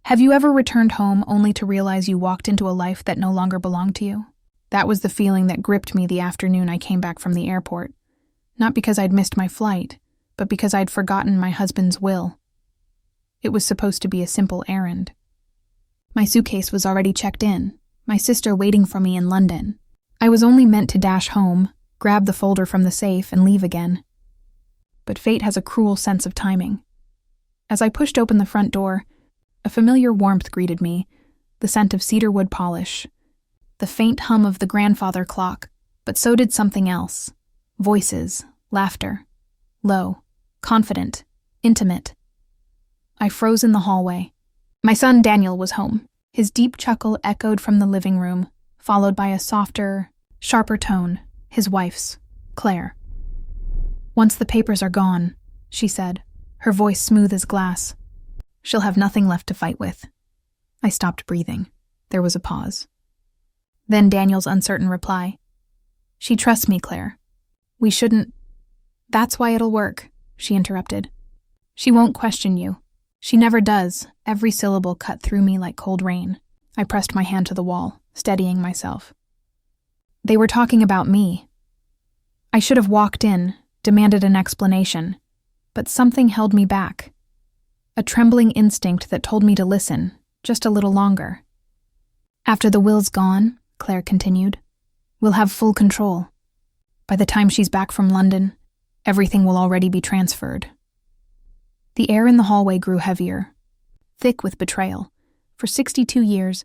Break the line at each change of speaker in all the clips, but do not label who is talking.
Have you ever returned home only to realize you walked into a life that no longer belonged to you? That was the feeling that gripped me the afternoon I came back from the airport. Not because I'd missed my flight, but because I'd forgotten my husband's will. It was supposed to be a simple errand. My suitcase was already checked in, my sister waiting for me in London. I was only meant to dash home, grab the folder from the safe, and leave again. But fate has a cruel sense of timing. As I pushed open the front door, a familiar warmth greeted me, the scent of cedarwood polish, the faint hum of the grandfather clock, but so did something else. Voices, laughter, low, confident, intimate. I froze in the hallway. My son Daniel was home. His deep chuckle echoed from the living room, followed by a softer, sharper tone, his wife's, Claire. "Once the papers are gone," she said, her voice smooth as glass, "she'll have nothing left to fight with." I stopped breathing. There was a pause. Then Daniel's uncertain reply. "She trusts me, Claire. We shouldn't—" "That's why it'll work," she interrupted. "She won't question you. She never does." Every syllable cut through me like cold rain. I pressed my hand to the wall, steadying myself. They were talking about me. I should have walked in, demanded an explanation, but something held me back. A trembling instinct that told me to listen, just a little longer. "After the will's gone," Claire continued, "we'll have full control. By the time she's back from London, everything will already be transferred." The air in the hallway grew heavier, thick with betrayal. For 62 years,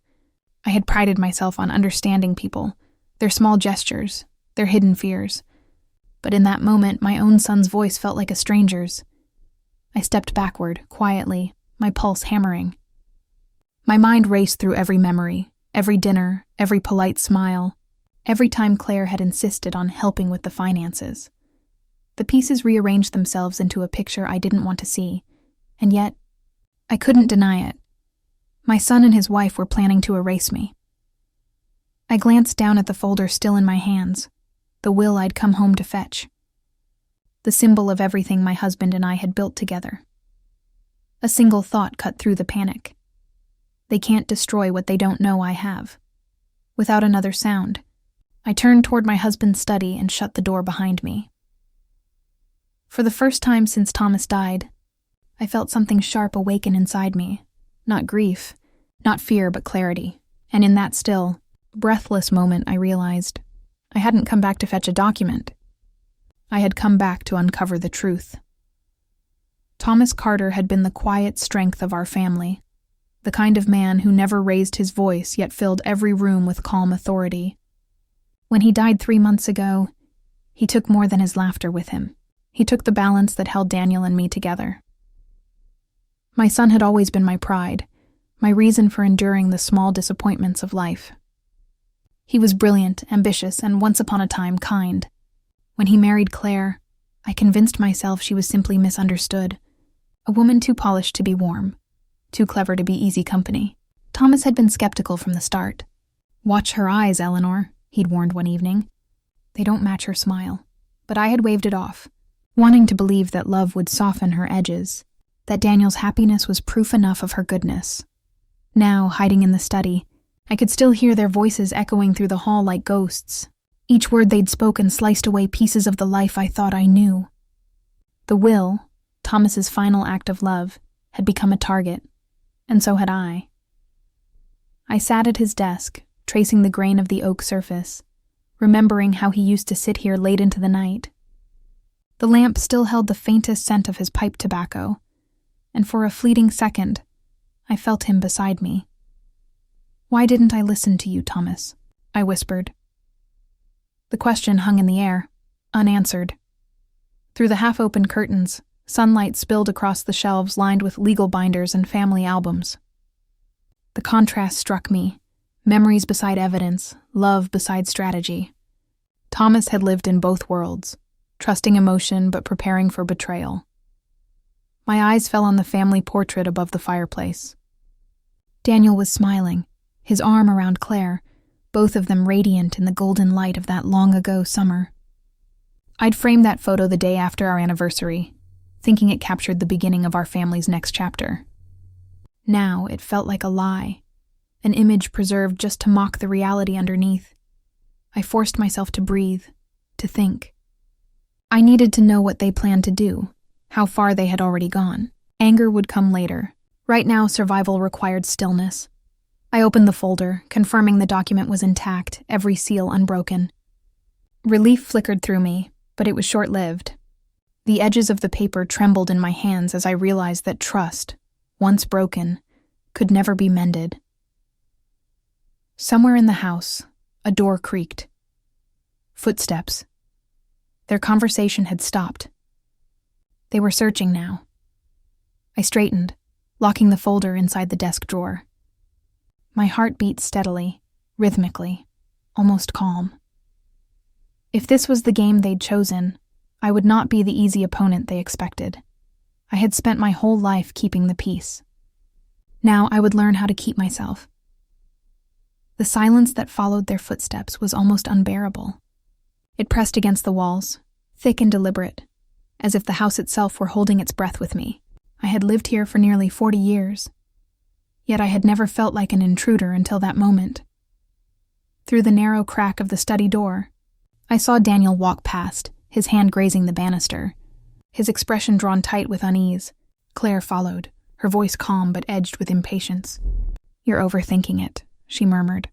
I had prided myself on understanding people, their small gestures, their hidden fears. But in that moment, my own son's voice felt like a stranger's. I stepped backward, quietly, my pulse hammering. My mind raced through every memory, every dinner, every polite smile, every time Claire had insisted on helping with the finances. The pieces rearranged themselves into a picture I didn't want to see, and yet, I couldn't deny it. My son and his wife were planning to erase me. I glanced down at the folder still in my hands, the will I'd come home to fetch. The symbol of everything my husband and I had built together. A single thought cut through the panic. They can't destroy what they don't know I have. Without another sound, I turned toward my husband's study and shut the door behind me. For the first time since Thomas died, I felt something sharp awaken inside me. Not grief, not fear, but clarity. And in that still, breathless moment, I realized I hadn't come back to fetch a document. I had come back to uncover the truth. Thomas Carter had been the quiet strength of our family, the kind of man who never raised his voice yet filled every room with calm authority. When he died 3 months ago, he took more than his laughter with him. He took the balance that held Daniel and me together. My son had always been my pride, my reason for enduring the small disappointments of life. He was brilliant, ambitious, and once upon a time kind. When he married Claire, I convinced myself she was simply misunderstood. A woman too polished to be warm, too clever to be easy company. Thomas had been skeptical from the start. "Watch her eyes, Eleanor," he'd warned one evening. "They don't match her smile." But I had waved it off, wanting to believe that love would soften her edges, that Daniel's happiness was proof enough of her goodness. Now, hiding in the study, I could still hear their voices echoing through the hall like ghosts. Each word they'd spoken sliced away pieces of the life I thought I knew. The will, Thomas's final act of love, had become a target, and so had I. I sat at his desk, tracing the grain of the oak surface, remembering how he used to sit here late into the night. The lamp still held the faintest scent of his pipe tobacco, and for a fleeting second, I felt him beside me. "Why didn't I listen to you, Thomas?" I whispered. The question hung in the air, unanswered. Through the half-open curtains, sunlight spilled across the shelves lined with legal binders and family albums. The contrast struck me, memories beside evidence, love beside strategy. Thomas had lived in both worlds, trusting emotion but preparing for betrayal. My eyes fell on the family portrait above the fireplace. Daniel was smiling, his arm around Claire, both of them radiant in the golden light of that long-ago summer. I'd framed that photo the day after our anniversary, thinking it captured the beginning of our family's next chapter. Now it felt like a lie, an image preserved just to mock the reality underneath. I forced myself to breathe, to think. I needed to know what they planned to do, how far they had already gone. Anger would come later. Right now, survival required stillness. I opened the folder, confirming the document was intact, every seal unbroken. Relief flickered through me, but it was short-lived. The edges of the paper trembled in my hands as I realized that trust, once broken, could never be mended. Somewhere in the house, a door creaked. Footsteps. Their conversation had stopped. They were searching now. I straightened, locking the folder inside the desk drawer. My heart beat steadily, rhythmically, almost calm. If this was the game they'd chosen, I would not be the easy opponent they expected. I had spent my whole life keeping the peace. Now I would learn how to keep myself. The silence that followed their footsteps was almost unbearable. It pressed against the walls, thick and deliberate, as if the house itself were holding its breath with me. I had lived here for nearly 40 years. Yet I had never felt like an intruder until that moment. Through the narrow crack of the study door, I saw Daniel walk past, his hand grazing the banister, his expression drawn tight with unease. Claire followed, her voice calm but edged with impatience. "You're overthinking it," she murmured.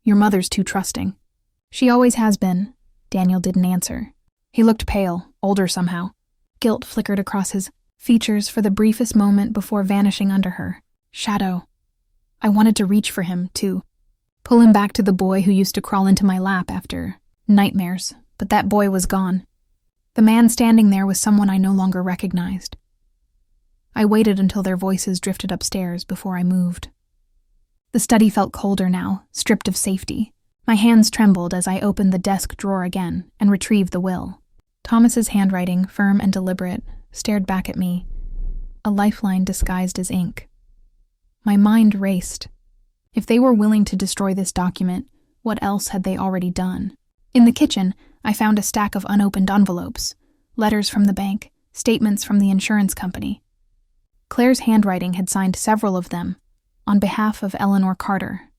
"Your mother's too trusting." "She always has been." Daniel didn't answer. He looked pale, older somehow. Guilt flickered across his features for the briefest moment before vanishing under her. Shadow. I wanted to reach for him, too. Pull him back to the boy who used to crawl into my lap after nightmares, but that boy was gone. The man standing there was someone I no longer recognized. I waited until their voices drifted upstairs before I moved. The study felt colder now, stripped of safety. My hands trembled as I opened the desk drawer again and retrieved the will. Thomas's handwriting, firm and deliberate, stared back at me, a lifeline disguised as ink. My mind raced. If they were willing to destroy this document, what else had they already done? In the kitchen, I found a stack of unopened envelopes, letters from the bank, statements from the insurance company. Claire's handwriting had signed several of them, on behalf of Eleanor Carter.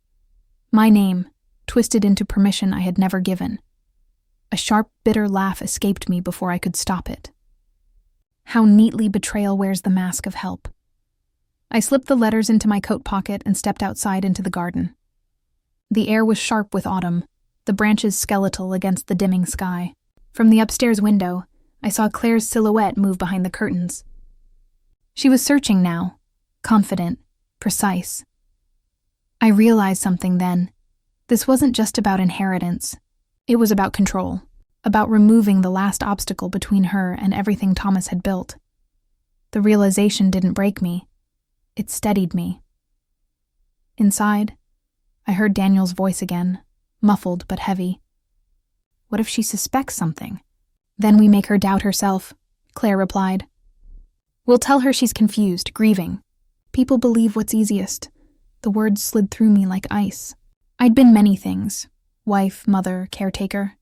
My name, twisted into permission I had never given. A sharp, bitter laugh escaped me before I could stop it. How neatly betrayal wears the mask of help. I slipped the letters into my coat pocket and stepped outside into the garden. The air was sharp with autumn, the branches skeletal against the dimming sky. From the upstairs window, I saw Claire's silhouette move behind the curtains. She was searching now, confident, precise. I realized something then. This wasn't just about inheritance. It was about control, about removing the last obstacle between her and everything Thomas had built. The realization didn't break me. It steadied me. Inside, I heard Daniel's voice again, muffled but heavy. What if she suspects something? Then we make her doubt herself, Claire replied. We'll tell her she's confused, grieving. People believe what's easiest. The words slid through me like ice. I'd been many things, wife, mother, caretaker,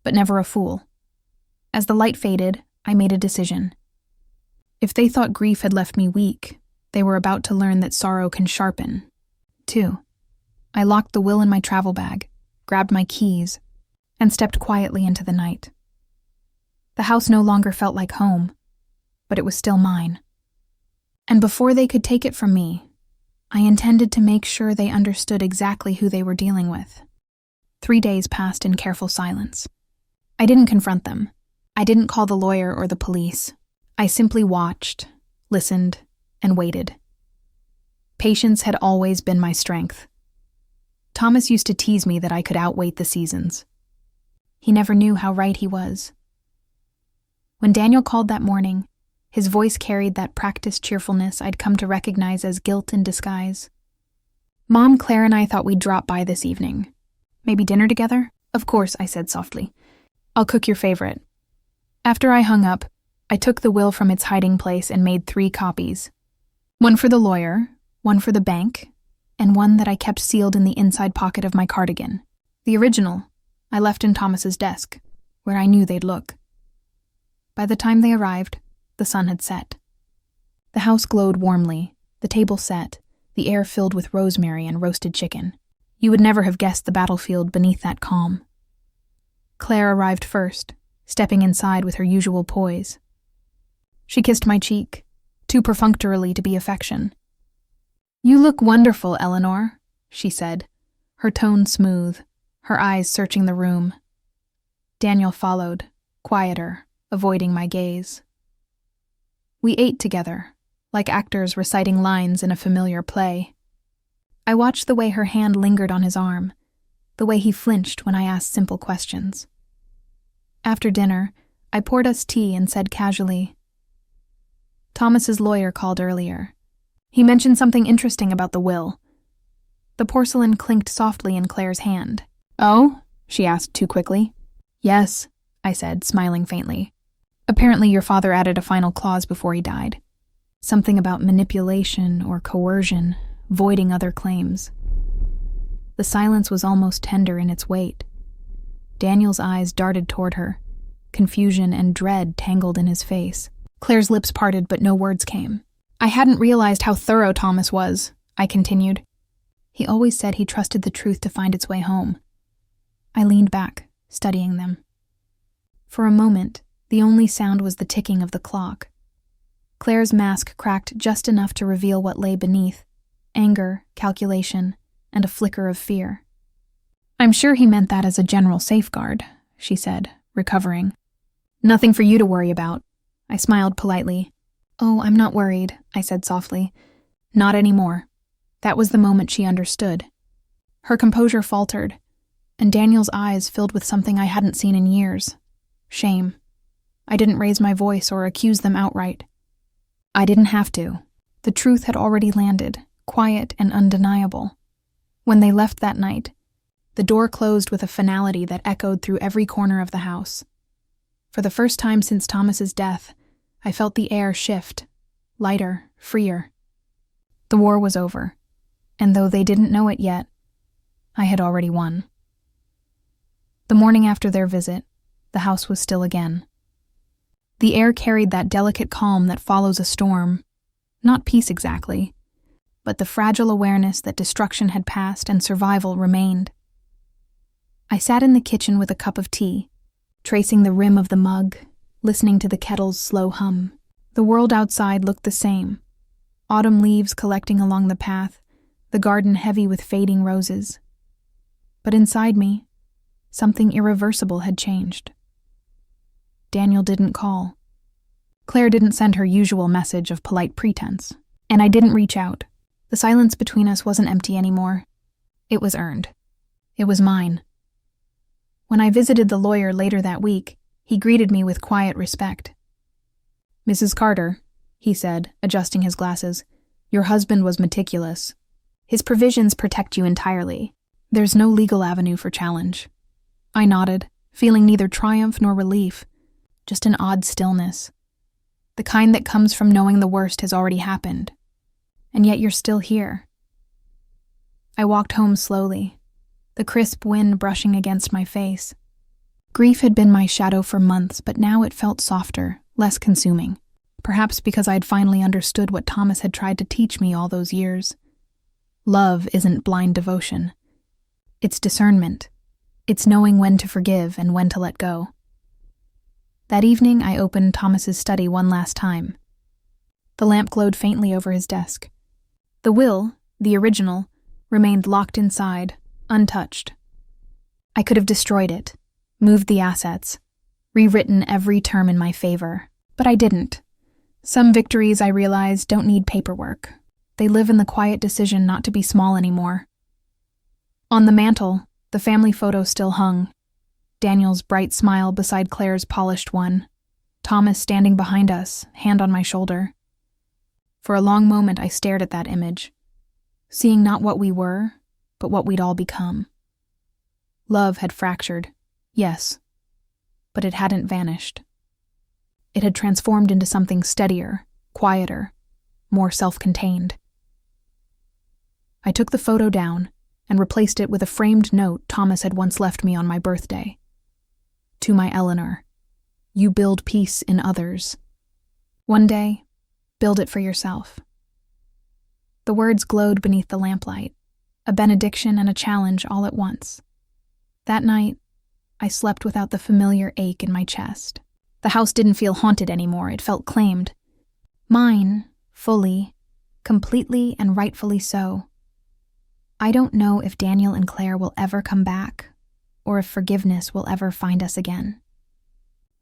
but never a fool. As the light faded, I made a decision. If they thought grief had left me weak, they were about to learn that sorrow can sharpen. 2. I locked the will in my travel bag, grabbed my keys, and stepped quietly into the night. The house no longer felt like home, but it was still mine. And before they could take it from me, I intended to make sure they understood exactly who they were dealing with. 3 days passed in careful silence. I didn't confront them. I didn't call the lawyer or the police. I simply watched, listened, and waited. Patience had always been my strength. Thomas used to tease me that I could outwait the seasons. He never knew how right he was. When Daniel called that morning, his voice carried that practiced cheerfulness I'd come to recognize as guilt in disguise. Mom, Claire, and I thought we'd drop by this evening. Maybe dinner together? Of course, I said softly. I'll cook your favorite. After I hung up, I took the will from its hiding place and made 3 copies. One for the lawyer, one for the bank, and one that I kept sealed in the inside pocket of my cardigan. The original, I left in Thomas's desk, where I knew they'd look. By the time they arrived, the sun had set. The house glowed warmly, the table set, the air filled with rosemary and roasted chicken. You would never have guessed the battlefield beneath that calm. Claire arrived first, stepping inside with her usual poise. She kissed my cheek, too perfunctorily to be affection. "You look wonderful, Eleanor," she said, her tone smooth, her eyes searching the room. Daniel followed, quieter, avoiding my gaze. We ate together, like actors reciting lines in a familiar play. I watched the way her hand lingered on his arm, the way he flinched when I asked simple questions. After dinner, I poured us tea and said casually, "Thomas's lawyer called earlier. He mentioned something interesting about the will." The porcelain clinked softly in Claire's hand. "Oh?" she asked too quickly. "Yes," I said, smiling faintly. "Apparently your father added a final clause before he died. Something about manipulation or coercion, voiding other claims." The silence was almost tender in its weight. Daniel's eyes darted toward her, confusion and dread tangled in his face. Claire's lips parted, but no words came. "I hadn't realized how thorough Thomas was," I continued. "He always said he trusted the truth to find its way home." I leaned back, studying them. For a moment, the only sound was the ticking of the clock. Claire's mask cracked just enough to reveal what lay beneath: anger, calculation, and a flicker of fear. "I'm sure he meant that as a general safeguard," she said, recovering. "Nothing for you to worry about." I smiled politely. "Oh, I'm not worried," I said softly. "Not anymore." That was the moment she understood. Her composure faltered, and Daniel's eyes filled with something I hadn't seen in years: shame. I didn't raise my voice or accuse them outright. I didn't have to. The truth had already landed, quiet and undeniable. When they left that night, the door closed with a finality that echoed through every corner of the house. For the first time since Thomas's death, I felt the air shift, lighter, freer. The war was over, and though they didn't know it yet, I had already won. The morning after their visit, the house was still again. The air carried that delicate calm that follows a storm, not peace exactly, but the fragile awareness that destruction had passed and survival remained. I sat in the kitchen with a cup of tea, tracing the rim of the mug, listening to the kettle's slow hum. The world outside looked the same: autumn leaves collecting along the path, the garden heavy with fading roses. But inside me, something irreversible had changed. Daniel didn't call. Claire didn't send her usual message of polite pretense, and I didn't reach out. The silence between us wasn't empty anymore. It was earned. It was mine. When I visited the lawyer later that week, he greeted me with quiet respect. "Mrs. Carter," he said, adjusting his glasses, "your husband was meticulous. His provisions protect you entirely. There's no legal avenue for challenge." I nodded, feeling neither triumph nor relief, just an odd stillness. The kind that comes from knowing the worst has already happened, and yet you're still here. I walked home slowly, the crisp wind brushing against my face. Grief had been my shadow for months, but now it felt softer, less consuming. Perhaps because I'd finally understood what Thomas had tried to teach me all those years. Love isn't blind devotion. It's discernment. It's knowing when to forgive and when to let go. That evening, I opened Thomas's study one last time. The lamp glowed faintly over his desk. The will, the original, remained locked inside, untouched. I could have destroyed it, moved the assets, rewritten every term in my favor, but I didn't. Some victories, I realized, don't need paperwork. They live in the quiet decision not to be small anymore. On the mantel, the family photo still hung. Daniel's bright smile beside Claire's polished one. Thomas standing behind us, hand on my shoulder. For a long moment I stared at that image, seeing not what we were, but what we'd all become. Love had fractured, yes, but it hadn't vanished. It had transformed into something steadier, quieter, more self-contained. I took the photo down and replaced it with a framed note Thomas had once left me on my birthday. To my Eleanor, you build peace in others. One day, build it for yourself. The words glowed beneath the lamplight, a benediction and a challenge all at once. That night, I slept without the familiar ache in my chest. The house didn't feel haunted anymore, it felt claimed. Mine, fully, completely and rightfully so. I don't know if Daniel and Claire will ever come back, or if forgiveness will ever find us again.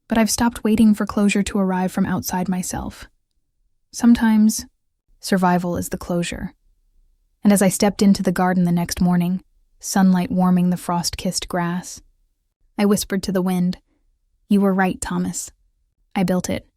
But I've stopped waiting for closure to arrive from outside myself. Sometimes, survival is the closure. And as I stepped into the garden the next morning, sunlight warming the frost-kissed grass, I whispered to the wind, "You were right, Thomas. I built it.